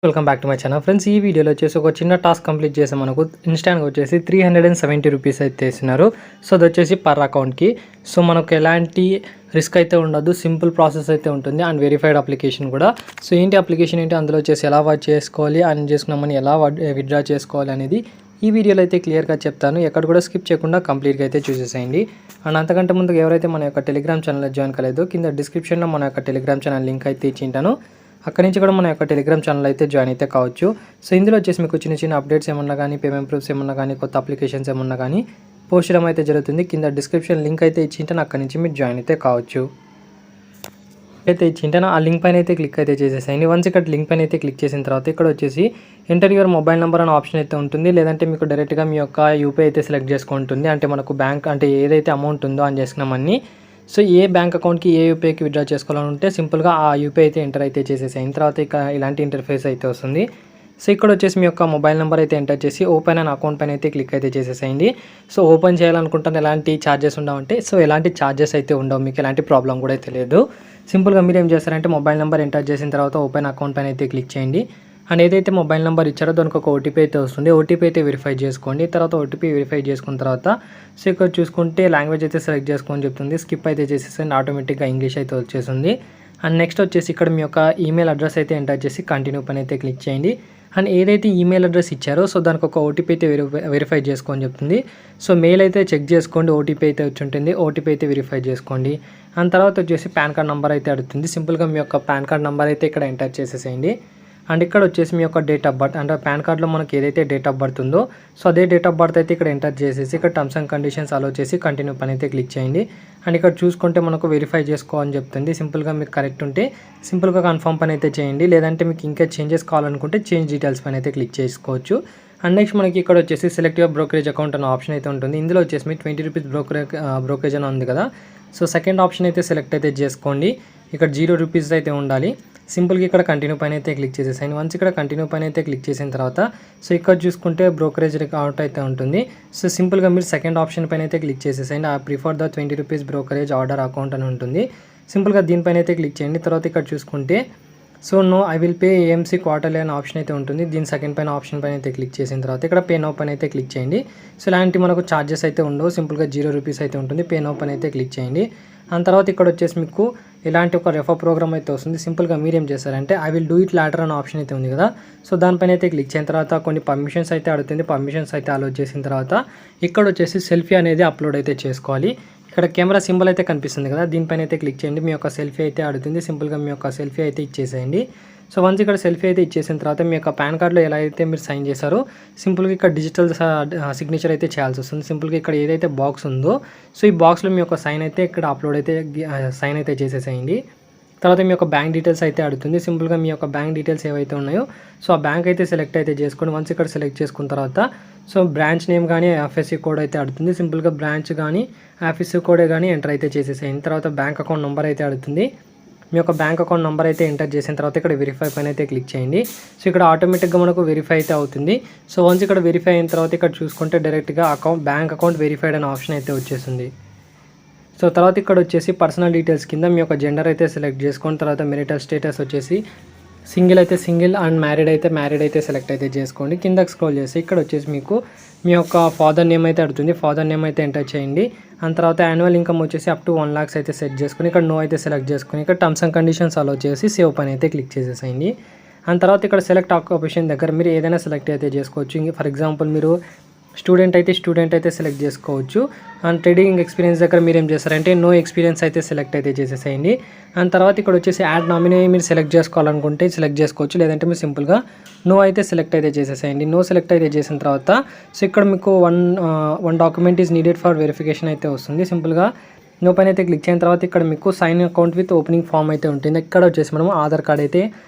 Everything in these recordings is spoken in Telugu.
Welcome back to my channel friends. ఈ వీడియోలో వచ్చేసి ఒక చిన్న టాస్క్ కంప్లీట్ చేసి మనకు ఇన్స్టాంట్గా వచ్చేసి 370 రూపీస్ అయితే ఇస్తున్నారు. సో అది వచ్చేసి పర్ అకౌంట్కి. సో మనకు ఎలాంటి రిస్క్ అయితే ఉండదు, సింపుల్ ప్రాసెస్ అయితే ఉంటుంది అండ్ వెరిఫైడ్ అప్లికేషన్ కూడా. సో ఏంటి అప్లికేషన్ ఏంటి, అందులో వచ్చేసి ఎలా వర్క్ చేసుకోవాలి, అర్న్ చేసుకున్న మనీ ఎలా విత్డ్రా చేసుకోవాలి అనేది ఈ వీడియోలో అయితే క్లియర్గా చెప్తాను. ఎక్కడ కూడా స్కిప్ చేయకుండా కంప్లీట్గా అయితే చూసేసేయండి. అండ్ అంతకంటే ముందు ఎవరైతే మన యొక్క టెలిగ్రామ్ ఛానల్లో జాయిన్ కాలేదో కింద డిస్క్రిప్షన్లో మన యొక్క టెలిగ్రామ్ ఛానల్ లింక్ అయితే ఇచ్చింటాను. అక్కడి నుంచి కూడా మన యొక్క టెలిగ్రామ్ ఛానల్ అయితే జాయిన్ అయితే కావచ్చు. సో ఇందులో వచ్చేసి మీకు చిన్న చిన్న అప్డేట్స్ ఏమన్నా కానీ, పేమెంట్ ప్రూఫ్స్ ఏమన్నా కానీ, కొత్త అప్లికేషన్స్ ఏమన్నా కానీ పోస్ట్ చేయడం అయితే జరుగుతుంది. కింద డిస్క్రిప్షన్ లింక్ అయితే ఇచ్చింటాను, అక్కడి నుంచి మీరు జాయిన్ అయితే కావచ్చు. అయితే ఇచ్చింటాను ఆ లింక్ పైన అయితే క్లిక్ అయితే చేసేసాయండి. వన్స్ ఇక్కడ లింక్ పైన అయితే క్లిక్ చేసిన తర్వాత ఇక్కడ వచ్చేసి ఎంటర్ యువర్ మొబైల్ నెంబర్ అనే ఆప్షన్ అయితే ఉంటుంది. లేదంటే మీకు డైరెక్ట్గా మీ యొక్క యూపీఐ అయితే సెలెక్ట్ చేసుకుంటుంది. అంటే మనకు బ్యాంక్ అంటే ఏదైతే అమౌంట్ ఉందో అని చేసుకున్నామని, సో ఏ బ్యాంక్ అకౌంట్కి ఏ యూపీఐకి విత్డ్రా చేసుకోవాలని ఉంటే సింపుల్గా ఆ యూపీఐ అయితే ఎంటర్ అయితే చేసేసాయి. తర్వాత ఇక ఇలాంటి ఇంటర్ఫేస్ అయితే వస్తుంది. సో ఇక్కడ వచ్చేసి మీ యొక్క మొబైల్ నెంబర్ అయితే ఎంటర్ చేసి ఓపెన్ అండ్ అకౌంట్ పైన అయితే క్లిక్ అయితే చేసేసేయండి. సో ఓపెన్ చేయాలనుకుంటాను ఎలాంటి ఛార్జెస్ ఉండవంటే, సో ఎలాంటి ఛార్జెస్ అయితే ఉండవు, మీకు ఎలాంటి ప్రాబ్లం కూడా అయితే లేదు. సింపుల్గా మీరు ఏం చేస్తారంటే మొబైల్ నెంబర్ ఎంటర్ చేసిన తర్వాత ఓపెన్ అకౌంట్ పైన అయితే క్లిక్ చేయండి. అండ్ ఏదైతే మొబైల్ నెంబర్ ఇచ్చారో దానికి ఒక ఓటీపీ అయితే వస్తుంది. ఓటీపీ అయితే వెరిఫై చేసుకోండి. తర్వాత ఓటీపీ వెరిఫై చేసుకున్న తర్వాత సో ఇక్కడ చూసుకుంటే లాంగ్వేజ్ అయితే సెలెక్ట్ చేసుకొని చెప్తుంది. స్కిప్ అయితే చేసేసండి, ఆటోమేటిక్గా ఇంగ్లీష్ అయితే వచ్చేసింది. అండ్ నెక్స్ట్ వచ్చేసి ఇక్కడ మీ యొక్క ఈమెయిల్ అడ్రస్ అయితే ఎంటర్ చేసి కంటిన్యూ పైన అయితే క్లిక్ చేయండి. అండ్ ఏదైతే ఈమెయిల్ అడ్రస్ ఇచ్చారో సో దానికి ఒక ఓటీపీ అయితే వెరిఫై చేసుకొని చెప్తుంది. సో మెయిల్ అయితే చెక్ చేసుకోండి, ఓటీపీ అయితే వచ్చి ఉంటుంది. ఓటీపీ అయితే వెరిఫై చేసుకోండి. అండ్ తర్వాత వచ్చేసి పాన్ కార్డ్ నెంబర్ అయితే అడుగుతుంది. సింపుల్గా మీ యొక్క పాన్ కార్డ్ నెంబర్ అయితే ఇక్కడ ఎంటర్ చేసేసేయండి. అండ్ ఇక్కడ వచ్చేసి మీ యొక్క డేట్ ఆఫ్ బర్త్, అంటే పాన్ కార్డ్లో మనకి ఏదైతే డేట్ ఆఫ్ బర్త్ ఉందో సో అదే డేట్ ఆఫ్ బర్త్ అయితే ఇక్కడ ఎంటర్ చేసేసి ఇక్కడ టర్మ్స్ అండ్ కండిషన్స్ అలో చేసి కంటిన్యూ పని అయితే క్లిక్ చేయండి. అండ్ ఇక్కడ చూసుకుంటే మనకు వెరిఫై చేసుకోవాలని చెప్తుంది. సింపుల్గా మీకు కరెక్ట్ ఉంటే సింపుల్గా కన్ఫర్మ్ పని అయితే చేయండి. లేదంటే మీకు ఇంకా చేంజెస్ కావాలనుకుంటే చేంజ్ డీటెయిల్స్ పని అయితే క్లిక్ చేసుకోవచ్చు. అండ్ నెక్స్ట్ మనకి ఇక్కడ వచ్చేసి సెలెక్ట్ యువర్ బ్రోకరేజ్ అకౌంట్ అనే ఆప్షన్ అయితే ఉంటుంది. ఇందులో వచ్చేసి మీ 20 రూపీస్ బ్రోకరేజ్ అని ఉంది కదా, సో సెకండ్ ఆప్షన్ అయితే సెలెక్ట్ అయితే చేసుకోండి. ఇక్కడ 0 రూపీస్ అయితే ఉండాలి. సింపుల్గా ఇక్కడ కంటిన్యూ పైన అయితే క్లిక్ చేసేసాను. వన్స్ ఇక్కడ కంటిన్యూ పైన అయితే క్లిక్ చేసిన తర్వాత సో ఇక్కడ చూసుకుంటే బ్రోకరేజ్ అకౌంట్ అయితే ఉంటుంది. సో సింపుల్గా మీరు సెకండ్ ఆప్షన్ పైన అయితే క్లిక్ చేసేసాను. ఆ prefer the 20 rupees brokerage order account అని ఉంటుంది. సింపుల్గా దీనిపైన అయితే క్లిక్ చేయండి. తర్వాత ఇక్కడ చూసుకుంటే so no I will pay AMC quarterly అనే ఆప్షన్ అయితే ఉంటుంది. దీని సెకండ్ పైన ఆప్షన్ పైన అయితే క్లిక్ చేసిన తర్వాత ఇక్కడ పే నో పైన అయితే క్లిక్ చేయండి. సో ఇలాంటి మనకు ఛార్జెస్ అయితే ఉండవు, సింపుల్గా 0 రూపీస్ అయితే ఉంటుంది. పే నో పైన అయితే క్లిక్ చేయండి. అండ్ తర్వాత ఇక్కడ వచ్చేసి మీకు ఇలాంటి ఒక రెఫర్ ప్రోగ్రామ్ అయితే వస్తుంది. సింపుల్గా మీరు ఏం చేస్తారంటే I will do it later అనే ఆప్షన్ అయితే ఉంది కదా, సో దానిపైన అయితే క్లిక్ చేసిన తర్వాత కొన్ని పర్మిషన్స్ అయితే అడుగుతుంది. పర్మిషన్స్ అయితే అలో చేసిన తర్వాత ఇక్కడ వచ్చేసి సెల్ఫీ అనేది అప్లోడ్ అయితే చేసుకోవాలి. ఇక్కడ కెమెరా సింబల్ అయితే కనిపిస్తుంది కదా, దీనిపైన అయితే క్లిక్ చేయండి. మీ యొక్క సెల్ఫీ అయితే అడుగుతుంది. సింపుల్గా మీ యొక్క సెల్ఫీ అయితే ఇచ్చేసేయండి. సో వన్స్ ఇక్కడ సెల్ఫీ అయితే ఇచ్చేసిన తర్వాత మీ యొక్క పాన్ కార్డ్లో ఎలా అయితే మీరు సైన్ చేశారో సింపుల్గా ఇక్కడ డిజిటల్ సిగ్నేచర్ అయితే చేయాల్సి వస్తుంది. సింపుల్గా ఇక్కడ ఏదైతే బాక్స్ ఉందో సో ఈ బాక్స్లో మీ యొక్క సైన్ అయితే ఇక్కడ అప్లోడ్ అయితే సైన్ అయితే చేసేసేయండి. తర్వాత మీ యొక్క బ్యాంక్ డీటెయిల్స్ అయితే అడుగుతుంది. సింపుల్గా మీ యొక్క బ్యాంక్ డీటెయిల్స్ ఏవైతే ఉన్నాయో సో ఆ బ్యాంక్ అయితే సెలెక్ట్ అయితే చేసుకోండి. వన్స్ ఇక్కడ సెలెక్ట్ చేసుకున్న తర్వాత సో బ్రాంచ్ నేమ్ కానీ ఎఫ్ఎస్సి కోడ్ అయితే అడుగుతుంది. సింపుల్గా బ్రాంచ్ కానీ ఎఫ్ఎస్సి కోడ్ కానీ ఎంటర్ అయితే చేసేసేయండి. తర్వాత బ్యాంక్ అకౌంట్ నెంబర్ అయితే అడుగుతుంది. మీ యొక్క బ్యాంక్ అకౌంట్ నెంబర్ అయితే ఎంటర్ చేసిన తర్వాత ఇక్కడ వెరిఫై పైన అయితే క్లిక్ చేయండి. సో ఇక్కడ ఆటోమేటిక్గా మనకు వెరిఫై అయితే అవుతుంది. సో వన్స్ ఇక్కడ వెరిఫై అయిన తర్వాత ఇక్కడ చూసుకుంటే డైరెక్ట్గా బ్యాంక్ అకౌంట్ వెరిఫైడ్ అనే ఆప్షన్ అయితే వచ్చేసింది. సో తర్వాత ఇక్కడ వచ్చేసి పర్సనల్ డీటెయిల్స్ కింద మీ యొక్క జెండర్ అయితే సెలెక్ట్ చేసుకొని తర్వాత మెరిటల్ స్టేటస్ వచ్చేసి సింగిల్ అయితే సింగిల్ అండ్ మ్యారీడ్ అయితే సెలెక్ట్ అయితే చేసుకోండి. కిందకి స్క్రోల్ చేసి ఇక్కడ వచ్చేసి మీకు మీ యొక్క ఫాదర్ నేమ్ అయితే అడుగుతుంది. ఫాదర్ నేమ్ అయితే ఎంటర్ చేయండి. అండ్ తర్వాత యాన్యువల్ ఇన్కమ్ వచ్చేసి అప్ టు 1 lakhs అయితే సెట్ చేసుకుని ఇక్కడ నో అయితే సెలెక్ట్ చేసుకుని ఇక్కడ టర్మ్స్ అండ్ కండిషన్స్ అలో చేసి సేవ్ పని అయితే క్లిక్ చేసేసేయండి. అండ్ తర్వాత ఇక్కడ సెలెక్ట్ ఆక్యుపేషన్ దగ్గర మీరు ఏదైనా సెలెక్ట్ అయితే చేసుకోవచ్చు. ఫర్ ఎగ్జాంపుల్ మీరు స్టూడెంట్ అయితే సెలెక్ట్ చేసుకోవచ్చు. అండ్ ట్రేడింగ్ ఎక్స్పీరియన్స్ దగ్గర మీరు ఏం చేస్తారంటే నో ఎక్స్పీరియన్స్ అయితే సెలెక్ట్ అయితే చేసేసేయండి. అండ్ తర్వాత ఇక్కడ వచ్చేసి యాడ్ నామినీ మీరు సెలెక్ట్ చేసుకోవాలనుకుంటే సెలెక్ట్ చేసుకోవచ్చు. లేదంటే మీరు సింపుల్గా నో అయితే సెలెక్ట్ అయితే చేసేసేయండి. నో సెలెక్ట్ అయితే చేసిన తర్వాత సో ఇక్కడ మీకు one document is needed for verification అయితే వస్తుంది. సింపుల్గా నో పైన అయితే క్లిక్ చేసిన తర్వాత ఇక్కడ మీకు sign account with opening form అయితే ఉంటుంది. ఇక్కడ వచ్చేసి మనం ఆధార్ కార్డ్ అయితే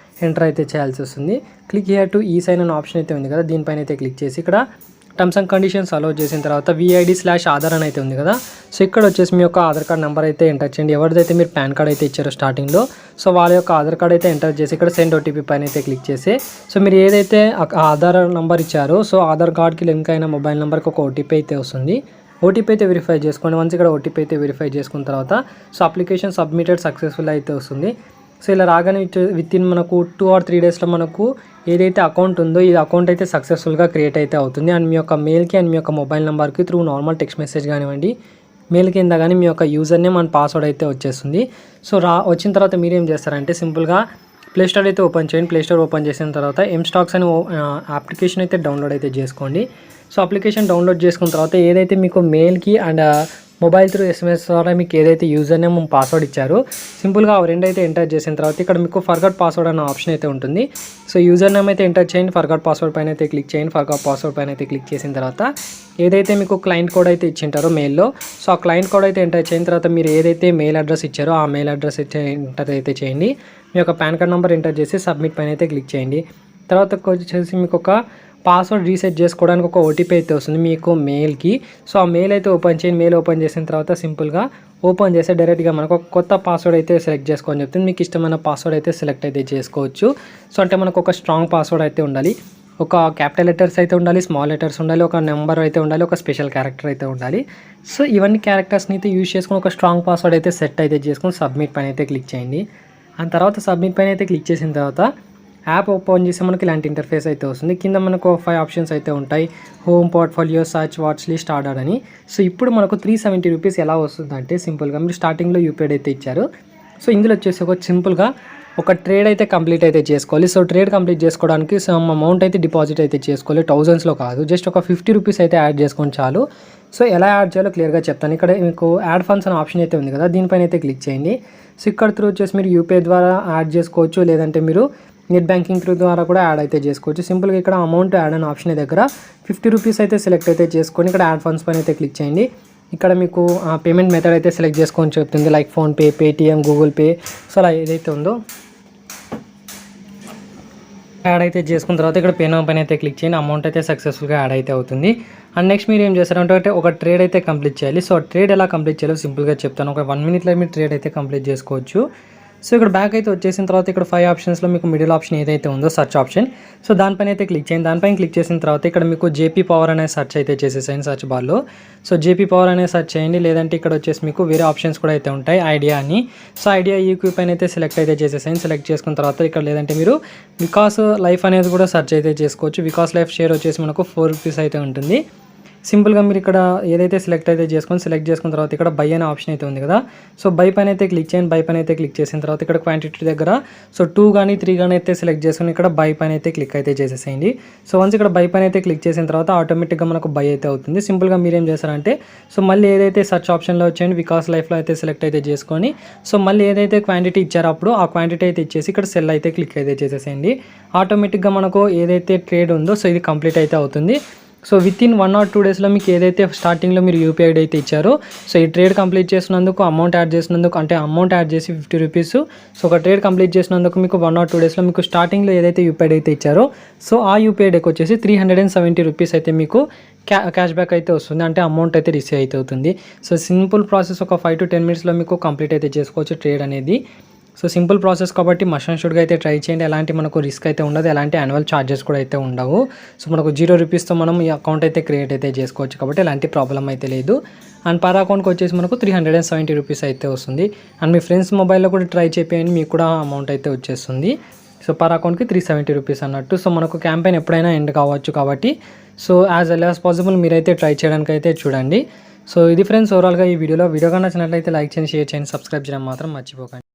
ఎంటర్ అయితే చేయాల్సి వస్తుంది. క్లిక్ హియర్ టు ఈ సైన్ అనే ఆప్షన్ అయితే ఉంది కదా, దీనిపైన అయితే క్లిక్ చేసి ఇక్కడ టర్మ్స్ అండ్ కండిషన్స్ అలో చేసిన తర్వాత VID/ఆధార్ అని అయితే ఉంది కదా, సో ఇక్కడ వచ్చేసి మీ యొక్క ఆధార్ కార్డ్ నెంబర్ అయితే ఎంటర్ చేయండి. ఎవరిదైతే మీరు పాన్ కార్డ్ అయితే ఇచ్చారో స్టార్టింగ్లో సో వాళ్ళ యొక్క ఆధార్ కార్డ్ అయితే ఎంటర్ చేసి ఇక్కడ సెండ్ ఓటీపీ పైన అయితే క్లిక్ చేసి సో మీరు ఏదైతే ఆధార్ నెంబర్ ఇచ్చారో సో ఆధార్ కార్డ్కి లింక్ అయిన మొబైల్ నెంబర్కి ఒక ఓటీపీ అయితే వస్తుంది. ఓటీపీ అయితే వెరిఫై చేసుకోండి. వన్స్ ఇక్కడ ఓటీపీ అయితే వెరిఫై చేసుకున్న తర్వాత సో అప్లికేషన్ సబ్మిటెడ్ సక్సెస్ఫుల్ అయితే వస్తుంది. సో ఇలా రాగానే విత్ ఇన్ మనకు 2 or 3 డేస్లో మనకు ఏదైతే అకౌంట్ ఉందో ఈ అకౌంట్ అయితే సక్సెస్ఫుల్గా క్రియేట్ అయితే అవుతుంది. అండ్ మీ యొక్క మెయిల్కి అండ్ మీ యొక్క మొబైల్ నెంబర్కి త్రూ నార్మల్ టెక్స్ట్ మెసేజ్ కానివ్వండి, మెయిల్ కింద కానీ మీ యొక్క యూజర్ నేమ్ అండ్ పాస్వర్డ్ అయితే వచ్చేస్తుంది. సో వచ్చిన తర్వాత మీరు ఏం చేస్తారంటే సింపుల్గా ప్లే స్టోర్ అయితే ఓపెన్ చేయండి. ప్లే స్టోర్ ఓపెన్ చేసిన తర్వాత ఎంస్టాక్స్ అని అప్లికేషన్ అయితే డౌన్లోడ్ అయితే చేసుకోండి. సో అప్లికేషన్ డౌన్లోడ్ చేసుకున్న తర్వాత ఏదైతే మీకు మెయిల్కి అండ్ మొబైల్ త్రూ SMS ద్వారా మీకు ఏదైతే యూజర్ నేమ్ పాస్వర్డ్ ఇచ్చారో సింపుల్గా ఆ రెండు అయితే ఎంటర్ చేసిన తర్వాత ఇక్కడ మీకు ఫర్గాట్ పాస్వర్డ్ అనే ఆప్షన్ అయితే ఉంటుంది. సో యూజర్ నేమ్ అయితే ఎంటర్ చేయండి, ఫర్గాట్ పాస్వర్డ్ పైన అయితే క్లిక్ చేయండి. ఫర్గాట్ పాస్వర్డ్ పైన అయితే క్లిక్ చేసిన తర్వాత ఏదైతే మీకు క్లయింట్ కోడ్ అయితే ఇచ్చింటారో మెయిల్లో, సో ఆ క్లయింట్ కోడ్ అయితే ఎంటర్ చేసిన తర్వాత మీరు ఏదైతే మెయిల్ అడ్రస్ ఇచ్చారో ఆ మెయిల్ అడ్రస్ అయితే ఎంటర్ అయితే చేయండి. మీ యొక్క పాన్ కార్డ్ నెంబర్ ఎంటర్ చేసి సబ్మిట్ పైన అయితే క్లిక్ చేయండి. తర్వాత వచ్చేసి మీకు ఒక పాస్వర్డ్ రీసెట్ చేసుకోవడానికి ఒక ఓటీపీ అయితే వస్తుంది మీకు మెయిల్కి. సో ఆ మెయిల్ అయితే ఓపెన్ చేయండి. మెయిల్ ఓపెన్ చేసిన తర్వాత సింపుల్గా ఓపెన్ చేస్తే డైరెక్ట్గా మనకు ఒక కొత్త పాస్వర్డ్ అయితే సెలెక్ట్ చేసుకోని చెప్తుంది. మీకు ఇష్టమైన పాస్వర్డ్ అయితే సెలెక్ట్ అయితే చేసుకోవచ్చు. సో అంటే మనకు ఒక స్ట్రాంగ్ పాస్వర్డ్ అయితే ఉండాలి, ఒక క్యాపిటల్ లెటర్స్ అయితే ఉండాలి, స్మాల్ లెటర్స్ ఉండాలి, ఒక నెంబర్ అయితే ఉండాలి, ఒక స్పెషల్ క్యారెక్టర్ అయితే ఉండాలి. సో ఇవన్నీ క్యారెక్టర్స్ని అయితే యూజ్ చేసుకుని ఒక స్ట్రాంగ్ పాస్వర్డ్ అయితే సెట్ అయితే చేసుకుని సబ్మిట్ పైన అయితే క్లిక్ చేయండి. ఆ తర్వాత సబ్మిట్ పైన అయితే క్లిక్ చేసిన తర్వాత యాప్ ఓపెన్ చేస్తే మనకి ఇలాంటి ఇంటర్ఫేస్ అయితే వస్తుంది. కింద మనకు 5 ఆప్షన్స్ అయితే ఉంటాయి, home, portfolio, search, watch list, order అని. సో ఇప్పుడు మనకు 370 రూపీస్ ఎలా వస్తుందంటే సింపుల్గా మీరు స్టార్టింగ్లో యూపీఐ అయితే ఇచ్చారు. సో ఇందులో వచ్చేసి ఒక సింపుల్గా ఒక ట్రేడ్ అయితే కంప్లీట్ అయితే చేసుకోవాలి. సో ట్రేడ్ కంప్లీట్ చేసుకోవడానికి సమ్ అమౌంట్ అయితే డిపాజిట్ అయితే చేసుకోవాలి, థౌజండ్స్లో కాదు, జస్ట్ ఒక 50 రూపీస్ అయితే యాడ్ చేసుకొని చాలు. సో ఎలా యాడ్ చేయాలో క్లియర్గా చెప్తాను. ఇక్కడ మీకు యాడ్ ఫండ్స్ అనే ఆప్షన్ అయితే ఉంది కదా, దీనిపైన అయితే క్లిక్ చేయండి. సో ఇక్కడ త్రూ వచ్చేసి మీరు యూపీఐ ద్వారా యాడ్ చేసుకోవచ్చు, లేదంటే మీరు నెట్ బ్యాంకింగ్ త్రూ ద్వారా కూడా యాడ్ అయితే చేసుకోవచ్చు. సింపుల్గా ఇక్కడ అమౌంట్ యాడ్ అనే ఆప్షన్ దగ్గర 50 రూపీస్ అయితే సెలెక్ట్ అయితే చేసుకొని ఇక్కడ యాడ్ ఫండ్స్ పైన అయితే క్లిక్ చేయండి. ఇక్కడ మీకు పేమెంట్ మెథడ్ అయితే సెలెక్ట్ చేసుకొని చెప్తుంది, like PhonePe, Paytm, Google pay. So అలా ఏదైతే ఉందో యాడ్ అయితే చేసుకున్న తర్వాత ఇక్కడ పే నౌ పైన అయితే క్లిక్ చేయండి. అమౌంట్ అయితే సక్సెస్ఫుల్గా యాడ్ అయితే అవుతుంది. అండ్ నెక్స్ట్ మీరు ఏం చేస్తారంటే ఒక ట్రేడ్ అయితే కంప్లీట్ చేయాలి. సో ట్రేడ్ ఎలా కంప్లీట్ చేయాలో సింపుల్గా చెప్తాను. ఒక 1 మినిట్లో మీరు ట్రేడ్ అయితే కంప్లీట్ చేసుకోవచ్చు. సో ఇక్కడ బ్యాక్ అయితే వచ్చేసిన తర్వాత ఇక్కడ 5 ఆప్షన్స్లో మీకు మిడిల్ ఆప్షన్ ఏదైతే ఉందో సర్చ్ ఆప్షన్, సో దానిపైన అయితే క్లిక్ చేయండి. దానిపైన క్లిక్ చేసిన తర్వాత ఇక్కడ మీకు జేపీ పవర్ అనే సెర్చ్ అయితే చేసేసాను సర్చ్ బార్లో. సో జేపీ పవర్ అనే సెర్చ్ చేయండి, లేదంటే ఇక్కడ వచ్చేసి మీకు వేరే ఆప్షన్స్ కూడా అయితే ఉంటాయి, ఐడియా అని. సో ఐడియా ఈక్యూ పైన అయితే సెలెక్ట్ అయితే చేసేసాను. సెలెక్ట్ చేసుకున్న తర్వాత ఇక్కడ లేదంటే మీరు వికాస్ లైఫ్ అనేది కూడా సెర్చ్ అయితే చేసుకోవచ్చు. వికాస్ లైఫ్ షేర్ వచ్చేసి మనకు 4 రూపీస్ అయితే ఉంటుంది. సింపుల్గా మీరు ఇక్కడ ఏదైతే సెలెక్ట్ చేసుకున్న తర్వాత ఇక్కడ బై అనే ఆప్షన్ అయితే ఉంది కదా, సో బై పైన అయితే క్లిక్ చేయండి. బై పైన అయితే క్లిక్ చేసిన తర్వాత ఇక్కడ క్వాంటిటీ దగ్గర సో 2 కానీ 3 కానీ అయితే సెలెక్ట్ చేసుకుని ఇక్కడ బై పైన అయితే క్లిక్ అయితే చేసేసేయండి. సో వన్స్ ఇక్కడ బై పైన అయితే క్లిక్ చేసిన తర్వాత ఆటోమేటిక్గా మనకు బై అయితే అవుతుంది. సింపుల్గా మీరు ఏం చేస్తారంటే సో మళ్ళీ ఏదైతే సర్చ్ ఆప్షన్లో వచ్చేయండి, వికాస్ లైఫ్లో అయితే సెలెక్ట్ అయితే చేసుకొని సో మళ్ళీ ఏదైతే క్వాంటిటీ ఇచ్చారో అప్పుడు ఆ క్వాంటిటీ అయితే ఇచ్చేసి ఇక్కడ సెల్ అయితే క్లిక్ అయితే చేసేసేయండి. ఆటోమేటిక్గా మనకు ఏదైతే ట్రేడ్ ఉందో సో ఇది కంప్లీట్ అయితే అవుతుంది. సో విత్ ఇన్ 1 or 2 డేస్లో మీకు ఏదైతే స్టార్టింగ్లో మీరు యూపీఐ ఐడి అయితే ఇచ్చారో సో ఈ ట్రేడ్ కంప్లీట్ చేసినందుకు అమౌంట్ యాడ్ చేసినందుకు అంటే అమౌంట్ యాడ్ చేసి 50 రూపీస్, సో ఒక ట్రేడ్ కంప్లీట్ చేసినందుకు మీకు 1 or 2 డేస్లో మీకు స్టార్టింగ్లో ఏదైతే యూపీఐ ఐడి అయితే ఇచ్చారో సో ఆ యూపీఐ ఐడికి వచ్చేసి 370 రూపీస్ అయితే మీకు క్యాష్ బ్యాక్ అయితే వస్తుంది, అంటే అమౌంట్ అయితే రిసీవ్ అయితే అవుతుంది. సో సింపుల్ ప్రాసెస్, ఒక 5 to 10 మినిట్స్లో మీకు కంప్లీట్ అయితే చేసుకోవచ్చు ట్రేడ్ అనేది. సో సింపుల్ ప్రాసెస్ కాబట్టి మస్ట్ అండ్ షుడ్గా అయితే ట్రై చేయండి. ఎలాంటి మనకు రిస్క్ అయితే ఉండదు, ఎలాంటి యాన్యువల్ ఛార్జెస్ కూడా అయితే ఉండవు. సో మనకు 0 రూపీస్తో మనం ఈ అకౌంట్ అయితే క్రియేట్ అయితే చేసుకోవచ్చు కాబట్టి ఎలాంటి ప్రాబ్లం అయితే లేదు. అండ్ పర్ అకౌంట్కి వచ్చేసి మనకు 370 రూపీస్ అయితే వస్తుంది. అండ్ మీ ఫ్రెండ్స్ మొబైల్లో కూడా ట్రై చేయండి, మీకు కూడా అమౌంట్ అయితే వచ్చేస్తుంది. సో పర్ అకౌంట్కి 370 రూపీస్ అన్నట్టు. సో మనకు క్యాంపెయిన్ ఎప్పుడైనా ఎండ్ కావచ్చు కాబట్టి so as L as possible మీరైతే ట్రై చేయడానికి అయితే చూడండి. సో ఇది ఫ్రెండ్స్ ఓవరాల్గా ఈ వీడియో కన్నా నచ్చినట్లయితే లైక్ చేయండి, షేర్ చేయండి, సబ్స్క్రైబ్ చేయడం మాత్రం మర్చిపోకండి.